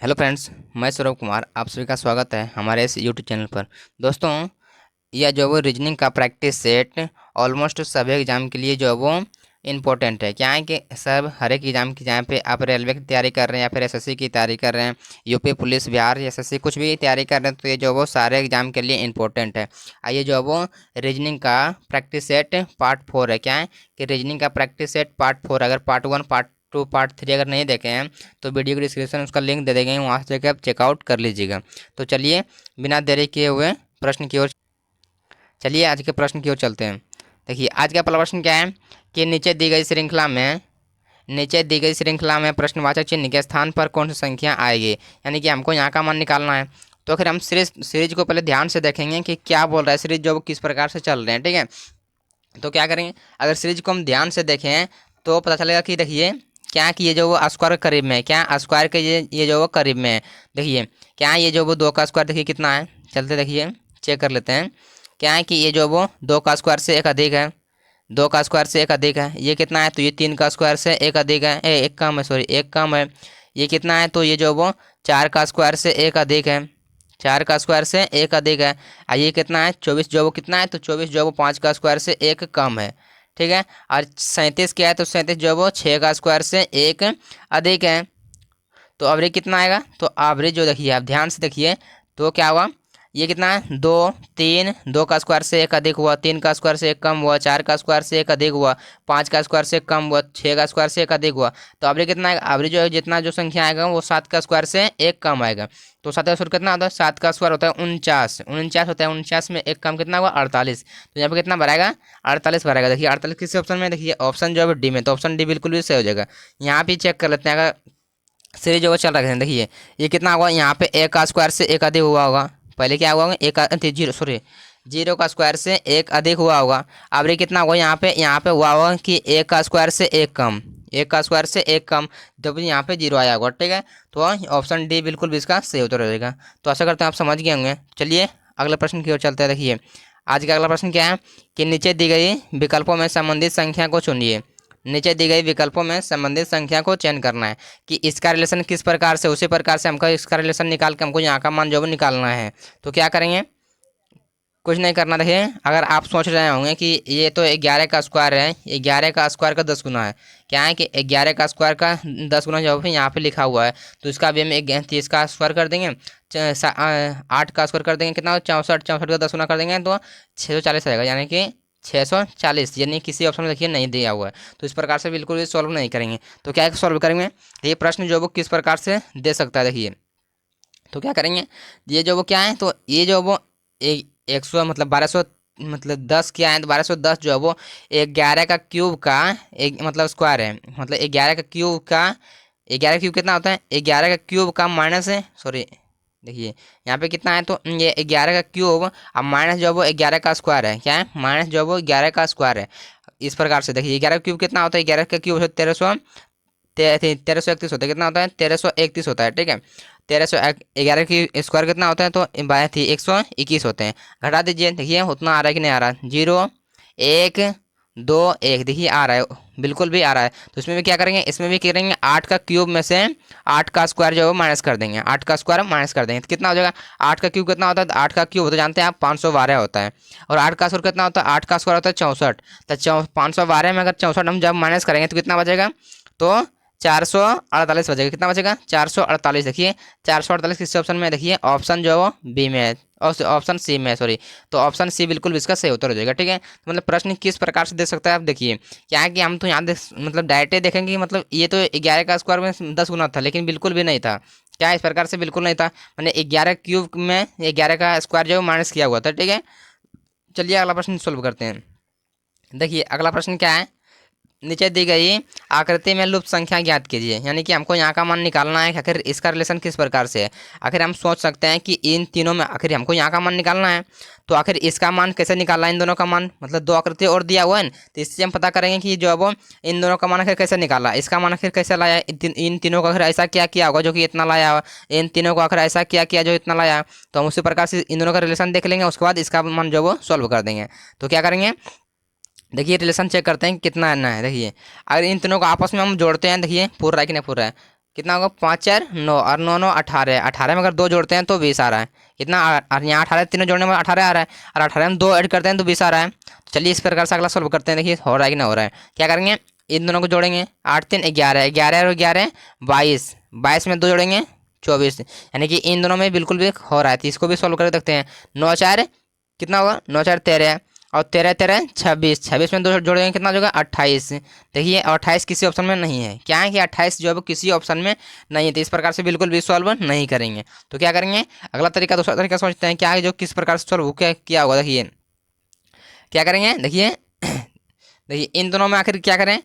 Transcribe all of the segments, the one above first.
Hello friends, मैं सौरभ कुमार। आप सभी का स्वागत है हमारे इस यूट्यूब चैनल पर। दोस्तों, यह जो वो रीजनिंग का प्रैक्टिस सेट ऑलमोस्ट सभी एग्ज़ाम के लिए जो वो इम्पोर्टेंट है। क्या है कि सब हर एक एग्ज़ाम की, जहाँ पे आप रेलवे की तैयारी कर रहे हैं या फिर एसएससी की तैयारी कर रहे हैं, यूपी पुलिस, बिहार एसएससी कुछ भी तैयारी कर रहे हैं, तो ये जो वो सारे एग्ज़ाम के लिए इम्पोर्टेंट है। आइए जो वो रीजनिंग का प्रैक्टिस सेट पार्ट 4 है। क्या है कि रीजनिंग का प्रैक्टिस सेट पार्ट 4, अगर पार्ट 1 पार्ट 2 पार्ट 3 अगर नहीं देखे हैं तो वीडियो के डिस्क्रिप्शन में उसका लिंक दे देंगे, वहाँ से जाकर आप चेकआउट कर लीजिएगा। तो चलिए बिना देरी किए हुए प्रश्न की ओर चलिए आज के प्रश्न की ओर चलते हैं। देखिए आज का पहला प्रश्न क्या है कि नीचे दी गई श्रृंखला में प्रश्नवाचक चिन्ह के स्थान पर कौन सी संख्या आएगी, यानी कि हमको यहाँ का मान निकालना है। तो अगर हम सीरीज को पहले ध्यान से देखेंगे कि क्या बोल रहा है, सीरीज जो किस प्रकार से चल रहे हैं, ठीक है। तो क्या करेंगे, अगर सीरीज को हम ध्यान से देखें तो पता चलेगा कि देखिए क्या कि ये जो वो स्क्वायर करीब में है, क्या स्क्वायर के ये जो वो करीब में है। देखिए क्या ये जो वो 2 का स्क्वायर देखिए कितना है, चलते देखिए चेक कर लेते हैं। क्या है कि ये जो वो 2 का स्क्वायर से एक अधिक है, 2 का स्क्वायर से एक अधिक है। ये कितना है, तो ये 3 का स्क्वायर से एक अधिक है, एक कम है, सॉरी एक कम है। ये कितना है, तो ये जो वो 4 का स्क्वायर से एक अधिक है, 4 का स्क्वायर से एक अधिक है। ये कितना है, 24 जो वो कितना है, तो 24 जो वो 5 का स्क्वायर से एक कम है, ठीक है। और 37 क्या है, तो 37 जो वो 6 का स्क्वायर से एक अधिक है। तो एवरेज कितना आएगा, तो एवरेज जो देखिए आप ध्यान से देखिए तो क्या हुआ, ये कितना है 2 3, 2 का स्क्वायर से एक अधिक हुआ, 3 का स्क्वायर से एक कम हुआ, 4 का स्क्वायर से एक अधिक हुआ, 5 का स्क्वायर से कम हुआ, 6 का स्क्वायर से एक अधिक हुआ। तो एवरेज कितना आएगा, एवरेज जो है जितना जो संख्या आएगा वो 7 का स्क्वायर से एक कम आएगा। तो 7 का स्क्वायर कितना होता है, 7 का स्क्वायर होता है 49, 49 होता है, 49 में एक कम कितना हुआ 48। तो यहाँ पे कितना भराएगा, 48 भराएगा। देखिए 48 किस ऑप्शन में, देखिए ऑप्शन जो है डी में, तो ऑप्शन डी बिल्कुल भी सही हो जाएगा। यहाँ पे चेक कर लेते हैं, अगर सीरीज जो चल रखे हैं देखिए ये कितना होगा, यहाँ पे एक का स्क्वायर से एक अधिक हुआ होगा। पहले क्या हुआ होगा, जीरो सॉरी 0 का स्क्वायर से एक अधिक हुआ होगा। अब ये कितना होगा, यहाँ पे हुआ होगा कि एक का स्क्वायर से एक कम, एक का स्क्वायर से एक कम, जब यहाँ पे 0 आया होगा, ठीक है। तो ऑप्शन डी बिल्कुल भी इसका सही उत्तर रहेगा। तो आशा करते हैं आप समझ गए होंगे। चलिए अगले प्रश्न की ओर चलते हैं। देखिए आज का अगला प्रश्न क्या है कि नीचे दी गई विकल्पों में संबंधित संख्या को चुनिए। नीचे दी गई विकल्पों में संबंधित संख्या को चयन करना है कि इसका रिलेशन किस प्रकार से, उसी प्रकार से हमको इसका रिलेशन निकाल के हमको यहाँ का मान जो है निकालना है। तो क्या करेंगे, कुछ नहीं करना। देखिए अगर आप सोच रहे होंगे कि ये तो 11 का स्क्वायर है, 11 का स्क्वायर का 10 गुना है। क्या है कि 11 का स्क्वायर का 10 गुना जो है यहाँ पे लिखा हुआ है, तो इसका भी हम 30 का स्क्वायर कर देंगे, 8 का स्क्वायर कर देंगे, कितना 64, 64 का 10 गुना कर देंगे तो 640 रहेगा, यानी कि 640। यानी किसी ऑप्शन में देखिए नहीं दिया हुआ है, तो इस प्रकार से बिल्कुल भी सॉल्व नहीं करेंगे। तो क्या सॉल्व करेंगे, ये प्रश्न जो वो किस प्रकार से दे सकता है। देखिए तो क्या करेंगे, ये जो वो क्या है, तो ये जो वो एक 100 मतलब 1200 मतलब 10 क्या है, तो 1210 जो है वो 11 का क्यूब का एक मतलब स्क्वायर है, मतलब 11 का क्यूब का, 11 क्यूब कितना होता है, 11 का क्यूब का माइनस है, सॉरी देखिए यहाँ पे कितना है, तो ये 11 का क्यूब अब माइनस जो है वो 11 का स्क्वायर है। क्या है, माइनस जो है वो 11 का स्क्वायर है। इस प्रकार से देखिए 11 का क्यूब कितना होता है, 11 का क्यूब है 1331 होता है, कितना होता है 1331 होता है, ठीक है। 1311 की स्क्वायर कितना होता है, तो बाय थी 121 होते हैं। घटा दीजिए, देखिए उतना आ रहा है कि नहीं आ रहा, 0 1 2 1 देखिए आ रहा है, बिल्कुल भी आ रहा है। तो इसमें भी क्या करेंगे, इसमें भी करेंगे 8 का क्यूब में से 8 का स्क्वायर जो है वो माइनस कर देंगे, 8 का स्क्वायर माइनस कर देंगे तो कितना हो जाएगा, 8 का क्यूब कितना होता है, 8 का क्यूब तो जानते हैं आप 512 होता है, और 8 का स्क्वायर कितना होता है, 8 का स्क्वायर होता है 64। तो 512 में अगर 64 हम जब माइनस करेंगे तो कितना बचेगा, तो 448 बचेगा। कितना बचेगा, 448। देखिए 448 किस ऑप्शन में है, देखिए ऑप्शन जो है वो बी में है, ऑप्शन सी में है, सॉरी। तो ऑप्शन सी बिल्कुल भी इसका सही उत्तर हो जाएगा, ठीक है। तो मतलब प्रश्न किस प्रकार से दे सकता है आप देखिए, क्या है कि हम तो यहाँ मतलब डायरेक्ट देखेंगे कि मतलब ये तो 11 का स्क्वायर में 10 गुना था, लेकिन बिल्कुल भी नहीं था। क्या इस प्रकार से बिल्कुल नहीं था, मैंने 11 क्यूब में 11 का स्क्वायर जो है माइनस किया हुआ था, ठीक है। चलिए अगला प्रश्न सोल्व करते हैं। देखिए अगला प्रश्न क्या है, नीचे दी गई आकृति में लुप्त संख्या ज्ञात कीजिए, यानी कि हमको यहाँ का मान निकालना है कि आखिर इसका रिलेशन किस प्रकार से है। आखिर हम सोच सकते हैं कि इन तीनों में आखिर हमको यहाँ का मान निकालना है, तो आखिर इसका मान कैसे निकालना है, इन दोनों का मान, मतलब 2 आकृति और दिया हुआ है ना, तो इससे हम पता करेंगे कि जो है वो इन दोनों का मान आखिर कैसे निकाला, इसका मान आखिर कैसे लाया, इन तीनों को आखिर ऐसा क्या किया होगा जो कि इतना लाया हुआ, इन तीनों को आखिर ऐसा क्या किया जो इतना लाया। तो हम उसी प्रकार से इन दोनों का रिलेशन देख लेंगे, उसके बाद इसका मान जो वो सॉल्व कर देंगे। तो क्या करेंगे, देखिए रिलेशन चेक करते हैं कितना आना है। देखिए अगर इन तीनों को आपस में हम जोड़ते हैं, देखिए पूरा है कि नहीं पूरा है, कितना होगा, 5 4 9 और 9 9 18, 18 में अगर 2 जोड़ते हैं तो 20 आ रहा है कितना, और यहाँ 18 तीनों जोड़ने में 18 आ रहा है, और 18 में 2 ऐड करते हैं तो 20 आ रहा है। तो चलिए इस प्रकार से अगला सॉल्व करते हैं, देखिए हो रहा है कि ना हो रहा है। क्या करेंगे, इन दोनों को जोड़ेंगे, 8 3 11, 11 और 11 22, 22 में 2 जोड़ेंगे 24, यानी कि इन दोनों में बिल्कुल भी हो रहा है, तो इसको भी सॉल्व करके देखते हैं। 9 4 कितना होगा, 9 4 13, और 13 13 26, 26 में 2 जोड़ेंगे कितना हो जाएगा, 28। देखिए 28 किसी ऑप्शन में नहीं है, क्या है कि 28 जो है वो किसी ऑप्शन में नहीं है, तो इस प्रकार से बिल्कुल भी सॉल्व नहीं करेंगे। तो क्या करेंगे, अगला तरीका, दूसरा तरीका सोचते हैं क्या है जो किस प्रकार से सॉल्व किया होगा। देखिए क्या करेंगे, देखिए देखिए इन दोनों में आखिर क्या करें,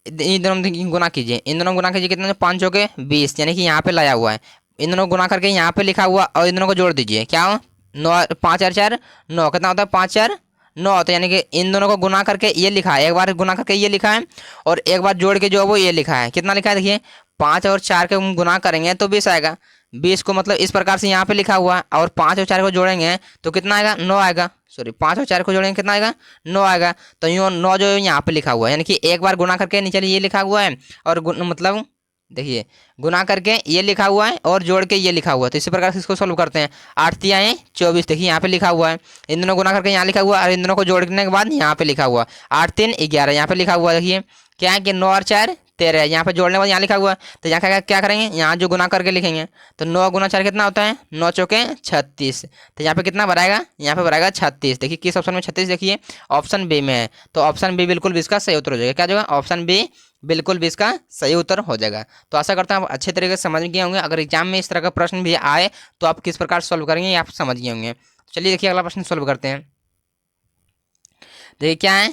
इन दोनों में गुना कीजिए, इन दोनों गुना कीजिए, कितना, 5 हो गए 20, यानी कि यहाँ पे लाया हुआ है, इन दोनों गुना करके यहाँ पे लिखा हुआ, और इन दोनों को जोड़ दीजिए, क्या हो, 9 5 4 4 9, कितना होता है, 5 4 9 होता है, यानी कि इन दोनों को गुना करके ये लिखा है, एक बार गुना करके ये लिखा है, और एक बार जोड़ के जो है वो ये लिखा है, कितना लिखा है, देखिए 5 और 4 के हम गुना करेंगे तो 20 आएगा, 20 को मतलब इस प्रकार से यहाँ पे लिखा हुआ है, और 5 और 4 को जोड़ेंगे तो कितना आएगा, 9 आएगा, सॉरी 5 और 4 को जोड़ेंगे कितना आएगा, 9 आएगा। तो यूँ 9 जो है यहाँ पे लिखा हुआ है, यानी कि एक बार गुना करके नीचे ये लिखा हुआ है, और मतलब देखिए गुना करके ये लिखा हुआ है और जोड़ के ये लिखा हुआ है, तो इसी प्रकार से इसको सोल्व करते हैं। 8 3 आए 24, देखिए यहाँ पे लिखा हुआ है, इन दोनों गुना करके यहाँ लिखा हुआ है, और इन दोनों को जोड़ने के बाद यहाँ पे लिखा हुआ है, 8 3 11, यहाँ पे लिखा हुआ है। देखिए क्या है कि 9 और 4 13, यहाँ पे जोड़ने के बाद यहाँ लिखा हुआ है, तो यहाँ क्या करेंगे, यहाँ जो गुना करके लिखेंगे, तो 9 गुना 4 कितना होता है, 9 चौके 36, तो यहाँ पे कितना भराएगा, यहाँ पे भराएगा 36। देखिए किस ऑप्शन में 36, देखिए ऑप्शन बी में है, तो ऑप्शन बी बिल्कुल भी इसका सही उत्तर हो जाएगा, क्या जो है ऑप्शन बी बिल्कुल भी इसका सही उत्तर हो जाएगा। तो आशा करता हूँ आप अच्छे तरीके से समझ गए होंगे, अगर एग्जाम में इस तरह का प्रश्न भी आए तो आप किस प्रकार सॉल्व करेंगे ये आप समझ गए होंगे। चलिए देखिए अगला प्रश्न सॉल्व करते हैं। देखिए क्या है,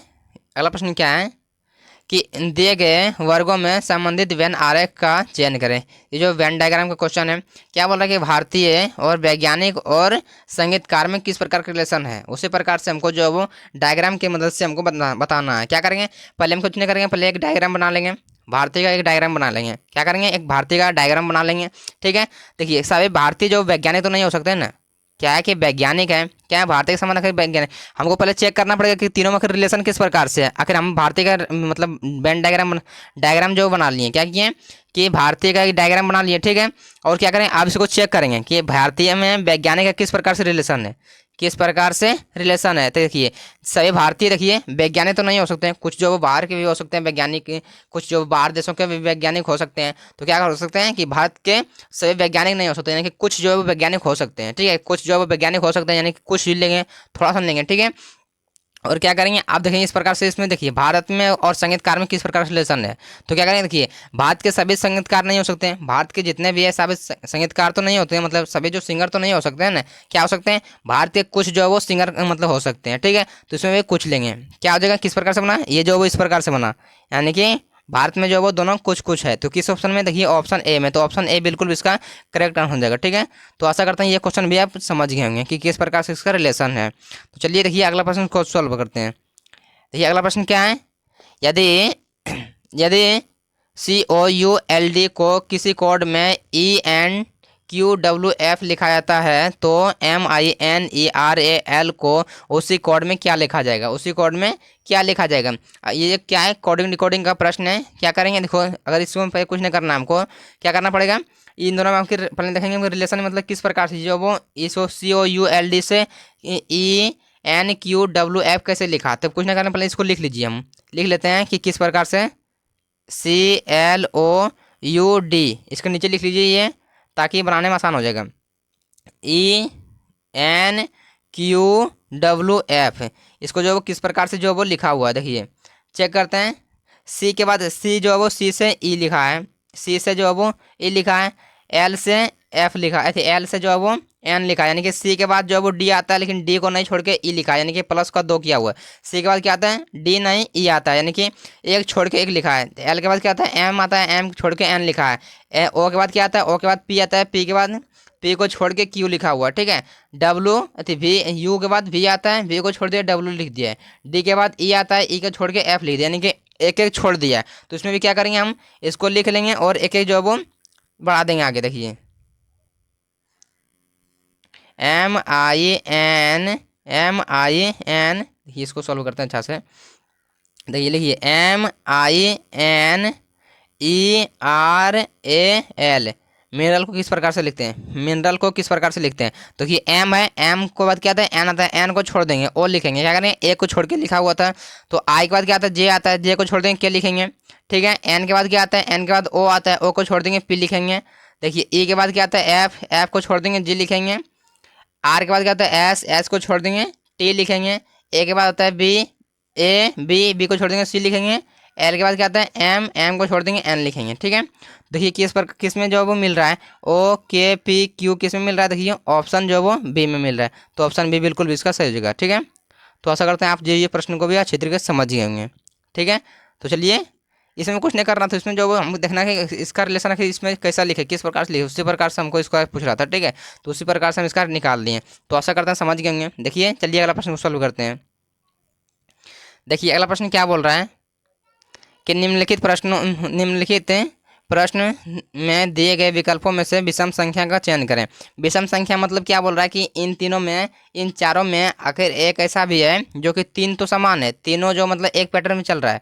अगला प्रश्न क्या है कि दिए गए वर्गों में संबंधित वेन आरेख का चयन करें। ये जो वेन डायग्राम का क्वेश्चन है, क्या बोल रहा है कि भारतीय और वैज्ञानिक और संगीतकार में किस प्रकार का रिलेशन है, उसी प्रकार से हमको जो है वो डायग्राम की मदद से हमको बताना है। क्या करेंगे, पहले हम कुछ नहीं करेंगे, पहले एक डायग्राम बना लेंगे, भारतीय का एक डायग्राम बना लेंगे। क्या करेंगे, एक भारतीय का डायग्राम बना लेंगे, ठीक है। देखिए सभी भारतीय जो वैज्ञानिक तो नहीं हो सकते ना, क्या है कि वैज्ञानिक है, क्या है भारतीय के समान आखिर वैज्ञानिक, हमको पहले चेक करना पड़ेगा कि तीनों में आखिर रिलेशन किस प्रकार से है। आखिर हम भारतीय का मतलब वेन डायग्राम जो बना लिए, क्या किए कि भारतीय का एक डायग्राम बना लिए, ठीक है। और क्या करें, आप इसको चेक करेंगे कि भारतीय में वैज्ञानिक का किस प्रकार से रिलेशन है, किस प्रकार से रिलेशन है। तो देखिए सभी भारतीय, देखिए वैज्ञानिक तो नहीं हो सकते हैं, कुछ जो वो बाहर के भी हो सकते हैं वैज्ञानिक, कुछ जो बाहर देशों के भी वैज्ञानिक हो सकते हैं। तो क्या हो सकते हैं कि भारत के सभी वैज्ञानिक नहीं हो सकते, यानी कि कुछ जो है वो वैज्ञानिक हो सकते हैं, ठीक है, कुछ जो है वो वैज्ञानिक हो सकते हैं, यानी कि कुछ ही लेंगे, थोड़ा सा लेंगे, ठीक है। और क्या करेंगे, आप देखेंगे इस प्रकार से, इसमें देखिए भारत में और संगीतकार में किस प्रकार से रिलेशन है। तो क्या करेंगे, देखिए भारत के सभी संगीतकार नहीं हो सकते हैं, भारत के जितने भी है सभी संगीतकार तो नहीं होते हैं, मतलब सभी जो सिंगर तो नहीं हो सकते हैं ना, क्या हो सकते हैं, भारत के कुछ जो है वो सिंगर मतलब हो सकते हैं, ठीक है। तो इसमें भी कुछ लेंगे, क्या हो जाएगा, किस प्रकार से बना, ये जो वो इस प्रकार से बना, यानी कि भारत में जो है वो दोनों कुछ कुछ है। तो किस ऑप्शन में, देखिए ऑप्शन ए में, तो ऑप्शन ए बिल्कुल भी इसका करेक्ट आंसर हो जाएगा, ठीक है। तो आशा करता हूँ ये क्वेश्चन भी आप समझ गए होंगे कि किस प्रकार से इसका रिलेशन है। तो चलिए देखिए अगला प्रश्न को सॉल्व करते हैं। देखिए अगला प्रश्न क्या है, यदि यदि COULD को किसी कोड में ENQWF लिखा जाता है तो MINERAL को उसी कोड में क्या लिखा जाएगा, उसी कोड में क्या लिखा जाएगा। ये क्या है, कोडिंग डिकोडिंग का प्रश्न है। क्या करेंगे, देखो अगर इसको पहले कुछ नहीं करना, हमको क्या करना पड़ेगा, इन दोनों में हम पहले देखेंगे रिलेशन मतलब किस प्रकार से जो वो इसको COULD से ENQWF कैसे लिखा। तो कुछ ना करना, पहले इसको लिख लीजिए, हम लिख लेते हैं कि किस प्रकार से CLOUD, इसके नीचे लिख लीजिए ये, ताकि बनाने में आसान हो जाएगा। ENQWF, इसको जो है वो किस प्रकार से जो है वो लिखा हुआ है, देखिए चेक करते हैं। सी के बाद सी जो है वो सी से ई लिखा है, सी से जो है वो ई लिखा है, एल से एफ लिखा है, एल से जो है वो एन लिखा है, यानी कि सी के बाद जो है वो डी आता है, लेकिन डी को नहीं छोड़ के ई लिखा है, यानी कि प्लस का 2 किया हुआ है। सी के बाद क्या आता है, डी नहीं ई आता है, यानी कि एक छोड़ के एक लिखा है। एल के बाद क्या आता है, एम आता है, एम छोड़ के एन लिखा है। ओ के बाद क्या आता है, ओ के बाद पी आता है, पी के बाद पी को छोड़ के क्यू लिखा हुआ है, ठीक है। डब्लू वी, यू के बाद वी आता है, वी को छोड़ दिया डब्लू लिख दिया है। डी के बाद ई आता है, ई को छोड़ के एफ लिख दिया, यानी कि एक एक छोड़ दिया है। तो इसमें भी क्या करेंगे, हम इसको लिख लेंगे और एक एक जो है वो बढ़ा देंगे आगे। देखिए MIN, देखिए इसको सॉल्व करते हैं अच्छा से। देखिए लिखिए MINERAL ERAL। मिनरल को किस प्रकार से लिखते हैं, मिनरल को किस प्रकार से लिखते हैं? तो कि एम है, एम को बाद क्या आता है, एन आता है, एन को छोड़ देंगे ओ लिखेंगे, क्या करें, ए को छोड़ के लिखा हुआ था। तो आई के बाद क्या आता है, जे आता है, जे को छोड़ देंगे के लिखेंगे, ठीक है। एन के बाद क्या आता है, एन के बाद ओ आता है, ओ को छोड़ देंगे पी लिखेंगे। देखिए ई के बाद क्या आता है, एफ, एफ को छोड़ देंगे जी लिखेंगे। आर के बाद क्या आता है, एस, एस को छोड़ देंगे टी लिखेंगे। ए के बाद आता है बी, ए बी, बी को छोड़ देंगे सी लिखेंगे। एल के बाद क्या आता है, एम, एम को छोड़ देंगे एन लिखेंगे, ठीक है। देखिए किस में जो है वो मिल रहा है, ओ के पी क्यू किस में मिल रहा है, देखिए ऑप्शन जो है वो बी में मिल रहा है। तो ऑप्शन बी बिल्कुल भी इसका सही हो जाएगा, ठीक है। तो आशा करते हैं आप ये प्रश्न को भी अच्छी तरीके से समझ गए होंगे, ठीक है। तो चलिए, इसमें कुछ नहीं करना था, इसमें जो हमको देखना है कि इसका रिलेशन है कि इसमें कैसा लिखे, किस प्रकार से लिखे, उसी प्रकार से हमको इसको पूछ रहा था, ठीक है। तो उसी प्रकार से हम इसका निकाल दिए। तो आशा करते हैं समझ गए होंगे। देखिए चलिए अगला प्रश्न को सॉल्व करते हैं। देखिए अगला प्रश्न क्या बोल रहा है कि निम्नलिखित प्रश्न में दिए गए विकल्पों में से विषम संख्या का चयन करें। विषम संख्या मतलब क्या बोल रहा है कि इन तीनों में, इन चारों में आखिर एक ऐसा भी है जो कि तीन तो समान है, तीनों जो मतलब एक पैटर्न में चल रहा है,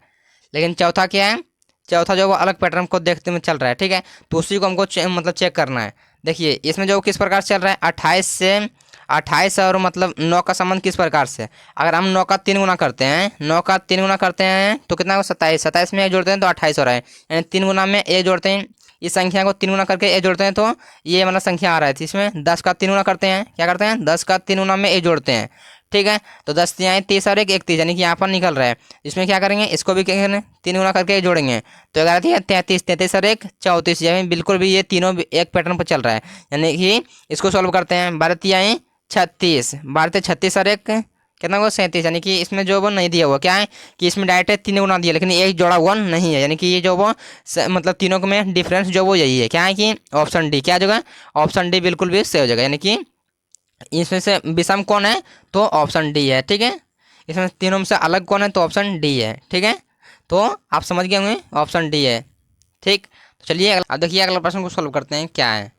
लेकिन चौथा क्या है, चौथा जो वो अलग पैटर्न को देखते हुए चल रहा है, ठीक है। तो उसी को हमको मतलब चेक करना है। देखिए इसमें जो किस प्रकार से चल रहा है, 28 और मतलब 9 का संबंध किस प्रकार से, अगर हम 9 का 3 गुना करते हैं, 9 का 3 गुना करते हैं तो कितना हो, 27, 27 में ए जोड़ते हैं तो 28 हो रहा है, यानी 3 गुना में ए जोड़ते हैं, इस संख्या को 3 गुना करके ए जोड़ते हैं तो ये मतलब संख्या आ रहा है। इसमें 10 का 3 गुना करते हैं, क्या करते हैं, 10 का 3 गुना में ए जोड़ते हैं, ठीक है। तो 10 तिहाई 30 और एक 30, यानी कि यहाँ पर निकल रहा है। इसमें क्या करेंगे, इसको भी क्या करें, 3 गुना करके जोड़ेंगे तो 11 तिहाई 33, 33 और एक 34, यानी बिल्कुल भी ये तीनों एक पैटर्न पर चल रहा है। यानी कि इसको सॉल्व करते हैं, 12 तिहाई 36, 12 36 और एक कितना हुआ, 37, यानी कि इसमें जो वो नहीं दिया हुआ, क्या है कि इसमें डायरेक्ट 3 गुना दिया, लेकिन एक जोड़ा हुआ नहीं है, यानी कि ये जो वो मतलब तीनों में डिफरेंस जो वो यही है, क्या है कि ऑप्शन डी, क्या जगह, ऑप्शन डी बिल्कुल भी सही हो जाएगा। यानी कि इसमें से विषम कौन है, तो ऑप्शन डी है, ठीक है। इसमें तीनों में से अलग कौन है, तो ऑप्शन डी है, ठीक है। तो आप समझ गए होंगे ऑप्शन डी है, ठीक। तो चलिए अब देखिए अगला प्रश्न को सॉल्व करते हैं, क्या है।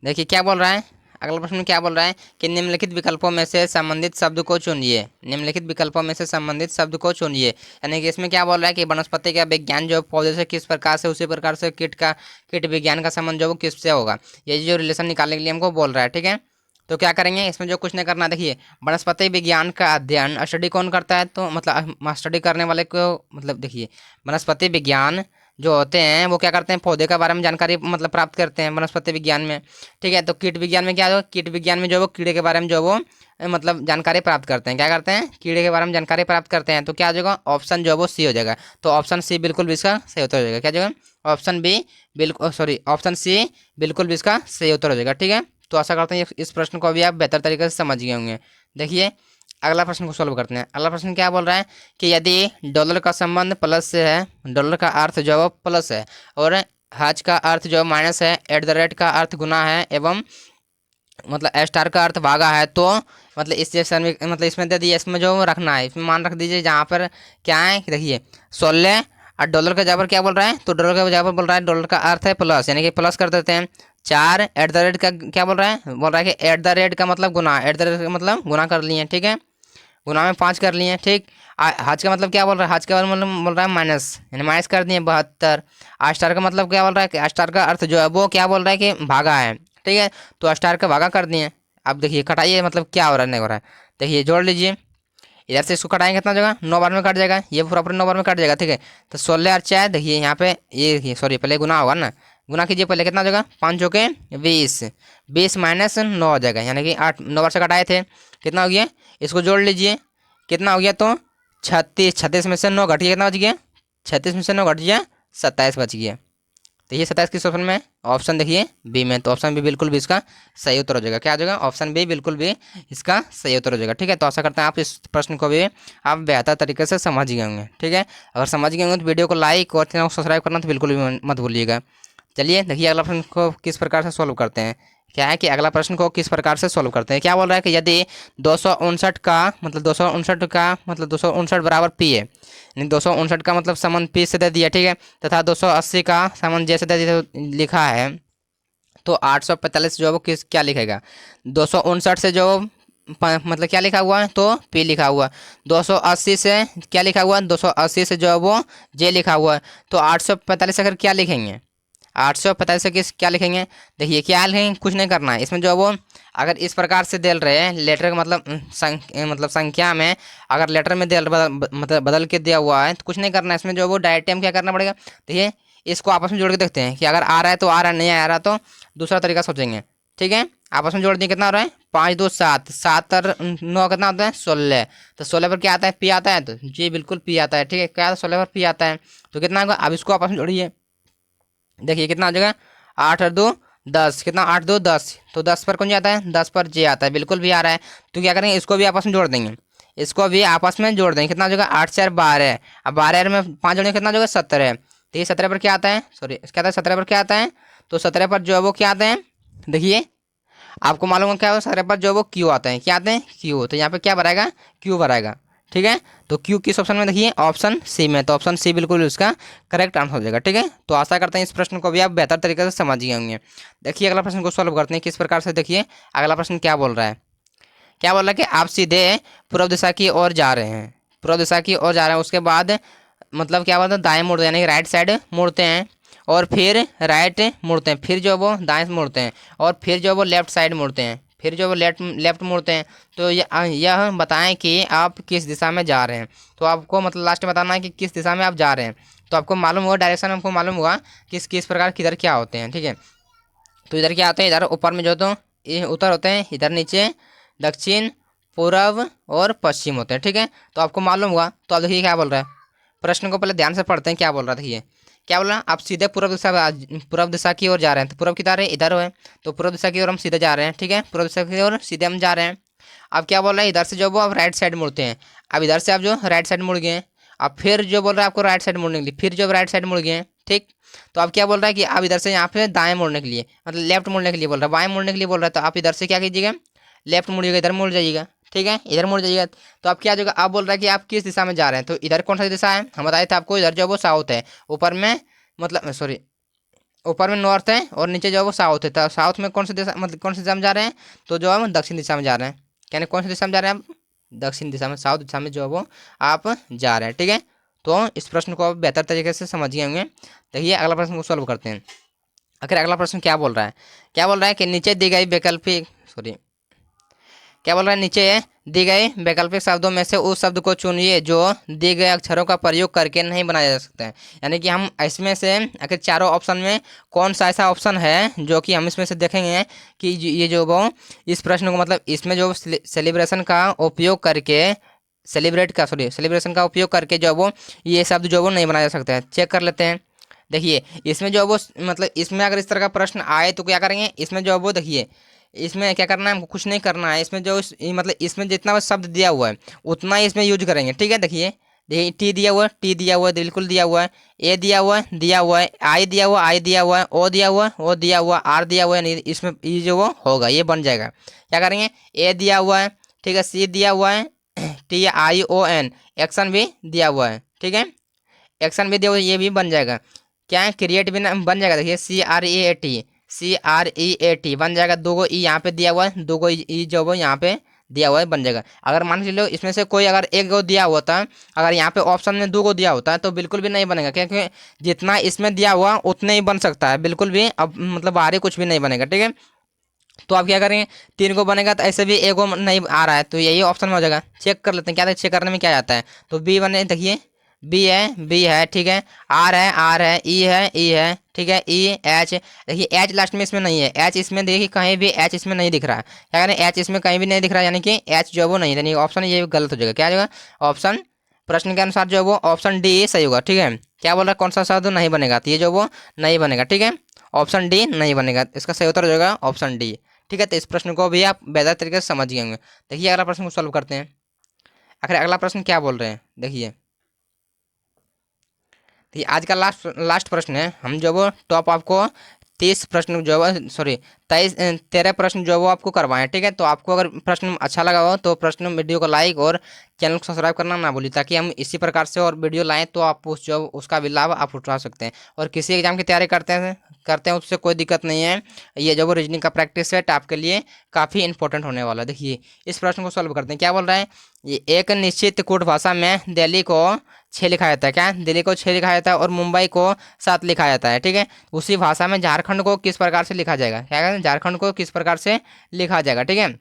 देखिए क्या बोल रहा है, अगला प्रश्न में क्या बोल रहा है कि निम्नलिखित विकल्पों में से संबंधित शब्द को चुनिए, निम्नलिखित विकल्पों में से संबंधित शब्द को चुनिए। यानी कि इसमें क्या बोल रहा है कि वनस्पति का विज्ञान जो पौधे से किस प्रकार से, उसी प्रकार से कीट विज्ञान का संबंध जो वो किससे होगा, ये जो रिलेशन निकालने के लिए हमको बोल रहा है, ठीक है। तो क्या करेंगे, इसमें जो कुछ नहीं करना, देखिए वनस्पति विज्ञान का अध्ययन स्टडी कौन करता है, तो मतलब स्टडी करने वाले को, मतलब देखिए वनस्पति विज्ञान जो होते हैं वो क्या करते हैं, पौधे के बारे में जानकारी मतलब प्राप्त करते हैं वनस्पति विज्ञान में, ठीक है। तो कीट विज्ञान में क्या हो, कीट विज्ञान में जो वो कीड़े के बारे में जो वो मतलब जानकारी प्राप्त करते हैं, क्या करते हैं, कीड़े के बारे में जानकारी प्राप्त करते हैं। तो क्या हो जाएगा, ऑप्शन जो वो सी हो जाएगा। तो ऑप्शन सी बिल्कुल भी इसका सही उत्तर हो जाएगा, क्या हो जाएगा, ऑप्शन बी बिल्कुल, सॉरी ऑप्शन सी बिल्कुल भी इसका सही उत्तर हो जाएगा, ठीक है। तो आशा करते हैं इस प्रश्न को भी आप बेहतर तरीके से समझ गए होंगे। देखिए अगला प्रश्न को सॉल्व करते हैं। अगला प्रश्न क्या बोल रहा है कि यदि डॉलर का संबंध प्लस से है, डॉलर का अर्थ जो है प्लस है, और हज का अर्थ जो माइनस है, एट द रेट का अर्थ गुना है, एवं मतलब स्टार का अर्थ भागा है, तो मतलब इस सेक्शन में मतलब इसमें दे दिए, इसमें जो रखना है, इसमें मान रख दीजिए जहाँ पर क्या है, देखिए 16 और डॉलर का जहाँ पर क्या बोल रहा है, तो डॉलर का जहाँ पर बोल रहा है डॉलर का अर्थ है प्लस, यानी कि प्लस कर देते हैं। 4 एट द रेट का क्या बोल रहा है, बोल रहा है कि एट द रेट का मतलब गुना, एट द रेट का मतलब गुना कर लिए, ठीक है, गुना में 5 कर लिए, ठीक। हज का मतलब क्या बोल रहा है, हज का मतलब बोल रहा है माइनस, यानी माइनस कर दिए 72। स्टार का मतलब क्या बोल रहा है कि स्टार का अर्थ जो है वो क्या बोल रहा है कि भागा है, ठीक है। तो स्टार का भागा कर दिए। अब देखिए कटाइए, मतलब क्या हो रहा है, नहीं हो रहा है, देखिए जोड़ लीजिए, इधर से इसको कटाएंगे कितना जगह, 9 बार में कट जाएगा, ये पूरा पूरा 9 बार में कट जाएगा, ठीक है। तो 16 और 4, देखिए यहाँ पे ये देखिए, सॉरी पहले गुना होगा ना, गुना कीजिए पहले, कितना जगह 5 चौके 20, 20 माइनस 9 हो जाएगा, यानी कि 8 9 बार से कटाए थे, कितना हो गया, इसको जोड़ लीजिए, कितना हो गया, तो 36, 36 में से 9 घट गया, कितना बच गया, 36 में से 9 घट गया 27 बच गया। तो ये 27 किस ऑप्शन में, ऑप्शन देखिए बी में। तो ऑप्शन बी बिल्कुल भी इसका सही उत्तर हो जाएगा, क्या हो जाएगा, ऑप्शन बी बिल्कुल भी इसका सही उत्तर हो जाएगा, ठीक है। तो आशा करते हैं आप इस प्रश्न को भी आप बेहतर तरीके से समझ गए होंगे, ठीक है। अगर समझ गए होंगे तो वीडियो को लाइक और चैनल को सब्सक्राइब करना तो बिल्कुल भी मत भूलिएगा। चलिए देखिए अगला प्रश्न को किस प्रकार से सॉल्व करते हैं, क्या है कि अगला प्रश्न को किस प्रकार से सॉल्व करते हैं। क्या बोल रहा है कि यदि 259 का मतलब 259 बराबर पी है, यानी 259 का मतलब संबंध पी से दे दिया, ठीक है, तथा 280 का संबंध जैसे दे दिया लिखा है, तो 845 जो है वो किस क्या लिखेगा, 259 से जो मतलब क्या लिखा हुआ है, तो पी लिखा हुआ है। 280 से क्या लिखा हुआ है, 280 से जो है वो जे लिखा हुआ है। तो 845 अगर क्या लिखेंगे, 845 से किस क्या लिखेंगे, देखिए क्या लिखेंगे, कुछ नहीं करना है इसमें जो है वो। अगर इस प्रकार से दे रहे हैं लेटर का मतलब मतलब संख्या में, अगर लेटर में मतलब बदल के दिया हुआ है तो कुछ नहीं करना है इसमें जो है वो। डायरेक्ट टाइम क्या करना पड़ेगा, देखिए इसको आपस में जोड़ के देखते हैं कि अगर आ रहा है तो आ रहा है, नहीं आ रहा तो दूसरा तरीका सोचेंगे। ठीक है, आपस में जोड़ दिए, कितना हो रहा है, 5 2 7, 7 और 9 कितना होता है, 16। तो 16 पर क्या आता है, पी आता है, तो जी बिल्कुल पी आता है। ठीक है, क्या 16 पर पी आता है, तो कितना होगा, अब इसको आपस में जोड़िए, देखिए कितना हो जाएगा, 8 और 2 10, कितना 8 2 10, तो 10 पर कौन जाता है, 10 पर जे आता है, बिल्कुल भी आ रहा है। तो क्या करेंगे, इसको भी आपस में जोड़ देंगे, इसको भी आपस में जोड़ देंगे, कितना हो जाएगा, 8 4 12। अब 12 में 5 जोड़ेंगे, कितना हो जाएगा, 17। तो ये 17 पर क्या आता है, सॉरी क्या आता है, 17 पर क्या आता है, तो 17 पर जो है वो क्या आता है, देखिए आपको मालूम है क्या हो, सारे पर जो वो क्यू आते हैं, क्या आते हैं, क्यू। तो यहाँ पे क्या भराएगा, क्यू भराएगा। ठीक है, तो क्यू किस ऑप्शन में, देखिए ऑप्शन सी में, तो ऑप्शन सी बिल्कुल उसका करेक्ट आंसर हो जाएगा। ठीक है, तो आशा करते हैं इस प्रश्न को भी आप बेहतर तरीके से समझ गए होंगे। देखिए अगला प्रश्न को सॉल्व करते हैं किस प्रकार से। देखिए अगला प्रश्न क्या बोल रहा है, क्या बोल रहा है कि आप सीधे पूर्व दिशा की ओर जा रहे हैं, पूर्व दिशा की ओर जा रहे हैं, उसके बाद मतलब क्या बोलते हैं, दाएं मुड़ते हैं, यानी राइट साइड मुड़ते हैं, और फिर राइट मुड़ते हैं, फिर जो वो दाएं मुड़ते हैं, और फिर जो वो लेफ्ट साइड मुड़ते हैं, फिर जो वो लेफ्ट लेफ्ट मुड़ते हैं। तो यह बताएं कि आप किस दिशा में जा रहे हैं। तो आपको मतलब लास्ट में बताना है कि किस दिशा में आप जा रहे हैं। तो आपको मालूम होगा, डायरेक्शन आपको मालूम होगा किस किस प्रकार किधर क्या होते हैं। ठीक है, तो इधर क्या होते हैं, इधर ऊपर में जो तो ये उत्तर होते हैं, इधर नीचे दक्षिण पूर्व और पश्चिम होते हैं। ठीक है, तो आपको मालूम हुआ। तो आप देखिए क्या बोल रहा है, प्रश्न को पहले ध्यान से पढ़ते हैं, क्या बोल रहा था ये, क्या बोल रहा है, आप सीधे पूर्व दिशा की ओर जा रहे हैं। तो पूर्व किधर है, इधर है, तो पूर्व दिशा की ओर हम सीधे जा रहे हैं। ठीक है, पूर्व दिशा की ओर सीधे हम जा रहे हैं। अब क्या बोल रहा है, इधर से जो वो आप राइट साइड मुड़ते हैं। अब इधर से आप जो राइट साइड मुड़ गए, अब फिर जो बोल रहा है आपको राइट साइड मुड़ने के लिए, फिर जो राइट साइड मुड़ गए। ठीक, तो अब क्या बोल रहा है कि आप इधर से यहाँ पे दाएं मुड़ने के लिए, मतलब लेफ्ट मुड़ने के लिए बोल रहा है, बाएं मुड़ने के लिए बोल रहा है। तो आप इधर से क्या कीजिएगा, लेफ्ट मुड़िएगा, इधर मुड़ जाइएगा। ठीक है, इधर मुड़ जाइएगा। तो आप क्या जगह, आप बोल रहा है कि आप किस दिशा में जा रहे हैं। तो इधर कौन सा दिशा है, हम बताए थे आपको, इधर जो वो साउथ है, ऊपर में मतलब सॉरी, ऊपर में नॉर्थ है और नीचे जो है वो साउथ है। तो साउथ में कौन सी दिशा, मतलब कौन सी दिशा में जा रहे हैं, तो जो है हम दक्षिण दिशा में जा रहे हैं। यानी कौन सी दिशा में जा रहे हैं आप, दक्षिण दिशा में, साउथ दिशा में जो है वो आप जा रहे हैं। ठीक है, तो इस प्रश्न को आप बेहतर तरीके से समझ गए होंगे। देखिए अगला प्रश्न को सॉल्व करते हैं। आखिर अगला प्रश्न क्या बोल रहा है, क्या बोल रहा है कि नीचे दी गई वैकल्पिक सॉरी क्या बोल रहा है, नीचे दी गई वैकल्पिक शब्दों में से उस शब्द को चुनिए जो दिए गए अक्षरों का प्रयोग करके नहीं बनाया जा सकता है। यानी कि हम इसमें से आखिर चारों ऑप्शन में कौन सा ऐसा ऑप्शन है जो कि हम इसमें से देखेंगे कि ये जो वो इस प्रश्न को मतलब इसमें जो सेलिब्रेशन का उपयोग करके सेलिब्रेशन का उपयोग करके जो वो ये शब्द जो वो नहीं बनाया जा सकता है। चेक कर लेते हैं। देखिए इसमें जो वो मतलब इसमें अगर इस तरह का प्रश्न आए तो क्या करेंगे, इसमें जो वो देखिए इसमें क्या करना है, हमको कुछ नहीं करना है। इसमें जो मतलब इसमें जितना शब्द दिया हुआ है उतना ही इसमें यूज करेंगे। ठीक है, देखिए देखिए टी दिया हुआ है, टी दिया हुआ है, बिल्कुल दिया हुआ है, ए दिया हुआ है, आई दिया हुआ, आई दिया हुआ है, ओ दिया हुआ है, ओ दिया हुआ, आर दिया हुआ है, नहीं इसमें ये जो वो होगा ये बन जाएगा। क्या करेंगे, ए दिया हुआ है, ठीक है, सी दिया हुआ है, T I O N, action भी दिया हुआ है। ठीक है, एक्शन भी दिया हुआ है, ये भी बन जाएगा। क्या है, क्रिएट भी बन जाएगा। देखिए CREAT बन जाएगा। दो गो ई यहाँ पे दिया हुआ है, दो गो ई जो वो यहाँ पे दिया हुआ है, बन जाएगा। अगर मान के चलो इसमें से कोई अगर एक गो दिया होता, अगर यहाँ पे ऑप्शन में दो गो दिया होता है तो बिल्कुल भी नहीं बनेगा, क्योंकि जितना इसमें दिया हुआ उतने ही बन सकता है, बिल्कुल भी अब मतलब बाहरी कुछ भी नहीं बनेगा। ठीक है, तो आप क्या करेंगे, 3 को बनेगा तो ऐसे भी एक को नहीं आ रहा है, तो यही ऑप्शन में हो जाएगा। चेक कर लेते हैं क्या, चेक करने में क्या जाता है। तो बी बने, देखिए बी है, ठीक है, आर है, ई है, ठीक है, ई एच, देखिए एच लास्ट में इसमें नहीं है, एच इसमें देखिए कहीं भी एच इसमें नहीं दिख रहा है। क्या करें, एच इसमें कहीं भी नहीं दिख रहा है, यानी कि एच जो है वो नहीं, यानी ऑप्शन ये गलत हो जाएगा। क्या होगा, ऑप्शन प्रश्न के अनुसार जो है वो ऑप्शन डी सही होगा। ठीक है, क्या बोल रहा है, कौन सा शब्द नहीं बनेगा, तो ये जो वो नहीं बनेगा। ठीक है, ऑप्शन डी नहीं बनेगा, इसका सही उत्तर हो जाएगा ऑप्शन डी। ठीक है, तो इस प्रश्न को भी आप बेहतर तरीके से समझ गए होंगे। देखिए अगला प्रश्न को सॉल्व करते हैं। आखिर अगला प्रश्न क्या बोल रहे हैं, देखिए आज का लास्ट लास्ट प्रश्न है। हम जो वो टॉप आपको 30 प्रश्न जो है, सॉरी 13 प्रश्न जो है वो आपको करवाएं, ठीक है। तो आपको अगर प्रश्न अच्छा लगा हो तो प्रश्न वीडियो को लाइक और चैनल को सब्सक्राइब करना ना भूलिए, ताकि हम इसी प्रकार से और वीडियो लाएं तो आप उस जो उसका भी लाभ आप उठा सकते हैं। और किसी एग्जाम की तैयारी करते हैं उससे कोई दिक्कत नहीं है। ये जो वो रीजनिंग का प्रैक्टिस सेट आपके लिए काफ़ी इंपॉर्टेंट होने वाला है। देखिए इस प्रश्न को सॉल्व करते हैं। क्या बोल रहा है, ये एक निश्चित कूट भाषा में दिल्ली को 6 लिखा जाता है। क्या, दिल्ली को 6 लिखा जाता है और मुंबई को 7 लिखा जाता है, ठीक है। उसी भाषा में झारखंड को किस प्रकार से लिखा जाएगा, क्या कहते हैं, झारखंड को किस प्रकार से लिखा जाएगा, ठीक है।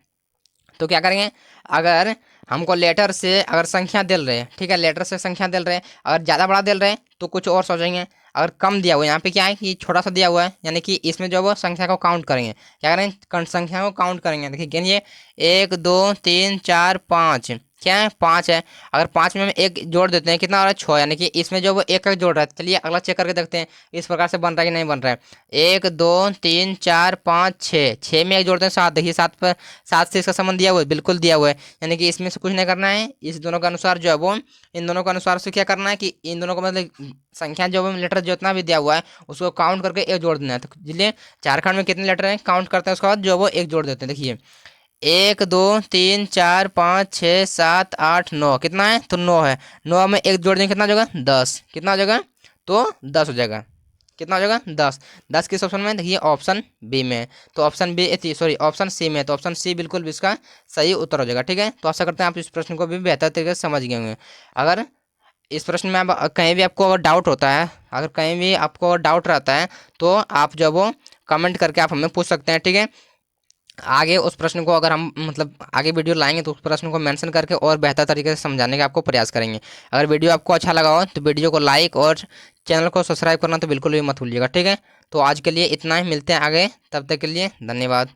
तो क्या करेंगे, अगर हमको लेटर से अगर संख्या दिल रहे हैं, ठीक है, लेटर से संख्या दिल रहे हैं, अगर ज़्यादा बड़ा दिल रहे हैं तो कुछ और सोचेंगे। अगर कम दिया हुआ है, यहाँ पे क्या है कि छोटा सा दिया हुआ है, यानी कि इसमें जो है वो संख्या को काउंट करेंगे। क्या करेंगे, संख्या को काउंट करेंगे। देखिए गिनिए 1 2 3 4 5, क्या है 5 है। अगर 5 में हम एक जोड़ देते हैं कितना हो रहा है, 6, यानी कि इसमें जो वो एक जोड़ रहा है। चलिए अगला चेक करके देखते हैं इस प्रकार से बन रहा है कि नहीं बन रहा है। 1 2 3 4 5 6, 6 में एक जोड़ते हैं 7। देखिए 7 पर 7 से इसका संबंध दिया हुआ है, बिल्कुल दिया हुआ है, यानी कि इसमें से कुछ नहीं करना है। इस दोनों के अनुसार जो है वो इन दोनों के अनुसार से क्या करना है कि इन दोनों को मतलब संख्या जो है लेटर जितना भी दिया हुआ है उसको काउंट करके एक जोड़ देना है। तो चलिए झारखंड में कितने लेटर हैं काउंट करते हैं, उसके बाद जो वो एक जोड़ देते हैं। देखिए 1 2 3 4 5 6 7 8 9, कितना है तो 9 है। 9 में एक जोड़ देंगे कितना हो जाएगा 10, कितना हो जाएगा तो 10 हो जाएगा, कितना हो जाएगा 10। 10 किस ऑप्शन में, देखिए ऑप्शन बी में। तो option B, sorry option C में, तो ऑप्शन सी बिल्कुल भी इसका सही उत्तर हो जाएगा, ठीक है। तो आशा करते हैं आप इस प्रश्न को भी बेहतर तरीके से समझ गए होंगे। अगर इस प्रश्न में आप कहीं भी आपको अगर डाउट होता है, अगर कहीं भी आपको डाउट रहता है तो आप जो वो कमेंट करके आप हमें पूछ सकते हैं, ठीक है। आगे उस प्रश्न को अगर हम मतलब आगे वीडियो लाएंगे तो उस प्रश्न को मेंशन करके और बेहतर तरीके से समझाने का आपको प्रयास करेंगे। अगर वीडियो आपको अच्छा लगा हो तो वीडियो को लाइक और चैनल को सब्सक्राइब करना तो बिल्कुल भी मत भूलिएगा, ठीक है। तो आज के लिए इतना ही, मिलते हैं आगे, तब तक के लिए धन्यवाद।